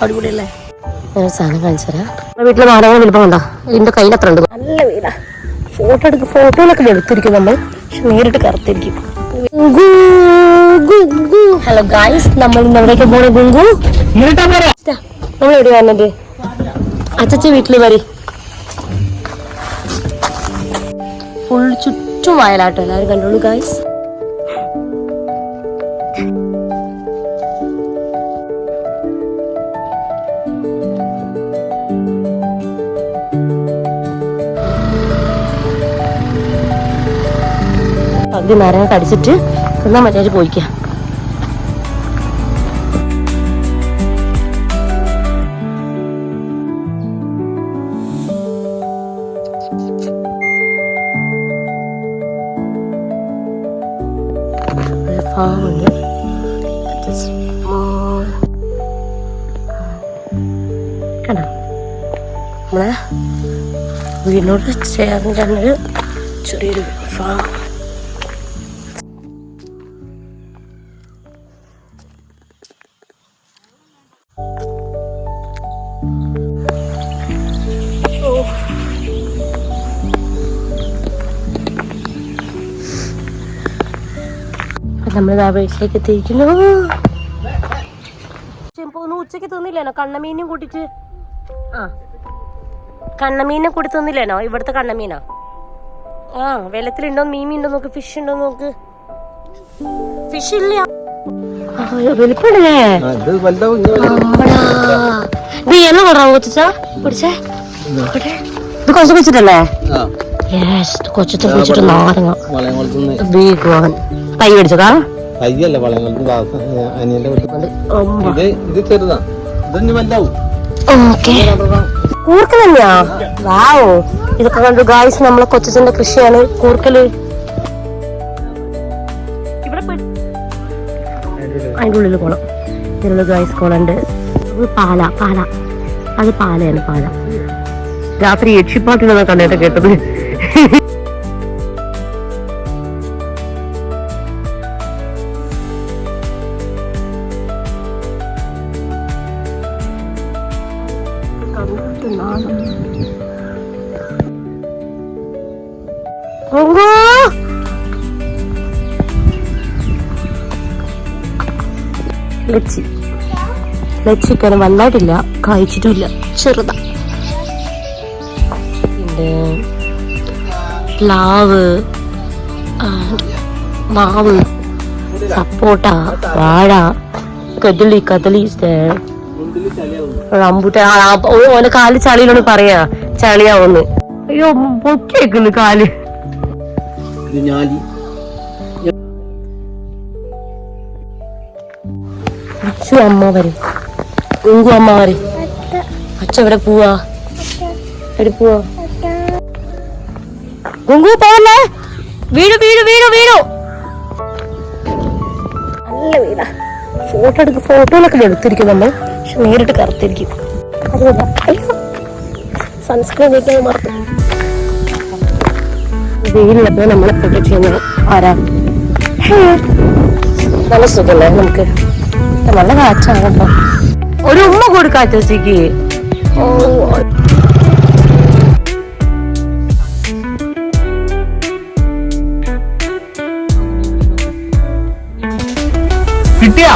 അടിപൊളിയല്ലേ? സാധനം കാണിച്ചു തരാം. വീട്ടിലെ മരങ്ങൾ വലിപ്പം കണ്ടോ? ഇതിന്റെ കയ്യിലത്ര ഉണ്ട്. നല്ല വീടാ. ഫോട്ടോയിലൊക്കെ വെളുത്തിരിക്കും നമ്മൾ, പക്ഷെ നേരിട്ട് കറുത്തിരിക്കും. ഹലോ ഗായ്സ്, നമ്മൾ ഇന്ന് എവിടേക്ക് പോണേ? ഗുങ്കു നമ്മൾ എവിടെ വന്നത്? അച്ചച്ച വീട്ടിൽ വരി. ഫുൾ ചുറ്റും വയലാട്ടോ, എല്ലാവരും കണ്ടോളൂ ഗായ്സ്. പകുതി മരം കടിച്ചിട്ട് തിന്നാൻ പറ്റാതെ പോയിക്കാം. കണ്ടോ, നമ്മളെ വീടിനോട് ചേർന്ന് തന്നൊരു ചെറിയൊരു ഫാം. നമ്മൾ വീട്ടിലേക്ക് എത്തിയിരിക്കുന്നു. ഉച്ചക്ക് തിന്നില്ലേനോ കണ്ണമീനും കൂട്ടിട്ട്? കണ്ണമീനെ കൂടി തിന്നില്ലേനോ? ഇവിടുത്തെ കണ്ണമീനാ. വെള്ളത്തിലുണ്ടോ മീൻ ഉണ്ടോ നോക്ക്, ഫിഷ് ഉണ്ടോ നോക്ക്. ഫിഷ് ഇല്ല, വലിപ്പല്ലേ? എല്ലാം കൊണ്ടാവോ കൊച്ചാ? പിടിച്ചേ, ഇത് കൊച്ചു വെച്ചിട്ടല്ലേ? കൊച്ചത്തെ വെച്ചിട്ട് നാരങ്ങ ബിഗ് വൺ തൈ മേടിച്ചതാ. കൂർക്ക തന്നെയാ? വാവോ, ഇതൊക്കെ കണ്ടു ഗായ്സ്. നമ്മളെ കൊച്ചന്റെ കൃഷിയാണ് കൂർക്കല്. അതിൻ്റെ ഉള്ളിൽ കുളം, ഇതിലുള്ള ഗായ്സ് കുളമുണ്ട്. പാല അത് പാലയാണ്. പാല രാത്രി യക്ഷിപ്പാട്ടിലാണ് കണ്ടിട്ട് കേട്ടത്. ലച്ചിക്കാണ് വന്നായിട്ടില്ല, കഴിച്ചിട്ടില്ല, ചെറുതാ. പിന്നെ പ്ലാവ്, മാവ്, സപ്പോട്ട, വാഴ, കദളി, റംബൂട്ടാൻ. ഓന്റെ കാല് ചളിയിലൊന്ന് പറയാ, ചളിയാവുന്ന്. അയ്യോ, പൊക്കി വെക്കുന്നു കാല്. അമ്മ വരും, ഗുങ്കു അമ്മ വരും. അച്ഛ എവിടെ പോവാ? എവിടെ പോവാ? ഗുങ്കു പോവല്ലേ, വീടു. നല്ല വീടാ. ഫോട്ടോയിലൊക്കെ വെളുത്തിരിക്കും നമ്മൾ, പക്ഷെ നേരിട്ട് കറുത്തിരിക്കും. അതുകൊണ്ടാ സൺസ്ക്രീൻ വയ്ക്കാൻ മറക്കും. വെയിലുള്ളപ്പോൾ നമ്മളെ പ്രൊട്ടക്ട് ചെയ്യുന്നത് ആരാ? നല്ല സുഖല്ലേ നമുക്ക്? നല്ല കാറ്റാണ് കേട്ടോ. ഒരു ഉമ്മ കൊടുക്കാത്ത സ്ഥിതിക്ക് കിട്ടിയാ